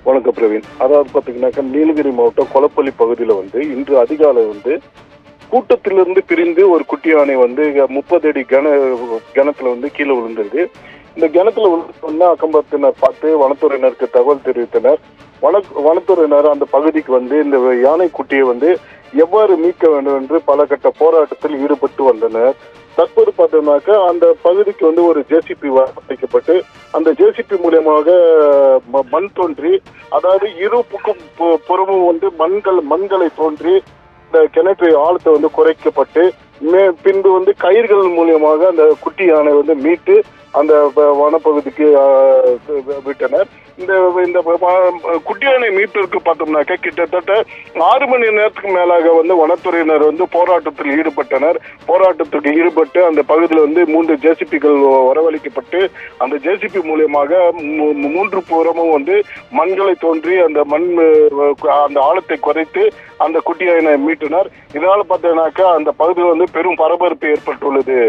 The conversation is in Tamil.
வணக்கம் பிரவீன். அதாவது பாத்தீங்கன்னாக்கா நீலகிரி மாவட்டம் கொலப்பள்ளி பகுதியில இன்று அதிகாலை கூட்டத்திலிருந்து பிரிந்து ஒரு குட்டி யானை 30 அடி கணத்துல கீழே விழுந்தது. இந்த கிணத்துல விழுந்தோன்னா அக்கம்பத்தினர் பார்த்து வனத்துறையினருக்கு தகவல் தெரிவித்தனர். வனத்துறையினர் அந்த பகுதிக்கு இந்த யானை குட்டியை எவ்வாறு மீட்க வேண்டும் என்று பல கட்ட போராட்டத்தில் ஈடுபட்டு வந்தனர். தற்போது பார்த்தோம்னாக்கா அந்த பகுதிக்கு ஒரு ஜேசிபி வைக்கப்பட்டு அந்த ஜேசிபி மூலியமாக மண் தோன்றி, அதாவது இரு பக்கம் புறமும் மண்களை தோன்றி இந்த கிணற்று ஆழத்தை குறைக்கப்பட்டு பின்பு கயிர்கள் மூலியமாக அந்த குட்டி யானை மீட்டு அந்த வனப்பகுதிக்கு விட்டனர். இந்த குட்டி யானை மீட்பதற்கு பார்த்தோம்னாக்க கிட்டத்தட்ட 6 மணி நேரத்துக்கு மேலாக வனத்துறையினர் போராட்டத்தில் ஈடுபட்டனர். போராட்டத்துக்கு ஈடுபட்டு அந்த பகுதியில் 3 ஜேசிபிகள் வரவழைக்கப்பட்டு அந்த ஜேசிபி மூலியமாக 3 புறமும் மண்களை தோன்றி அந்த ஆழத்தை குறைத்து அந்த குட்டி யானை மீட்டனர். இதனால பார்த்தீங்கன்னாக்கா அந்த பகுதியில் பெரும் பரபரப்பு ஏற்பட்டுள்ளது.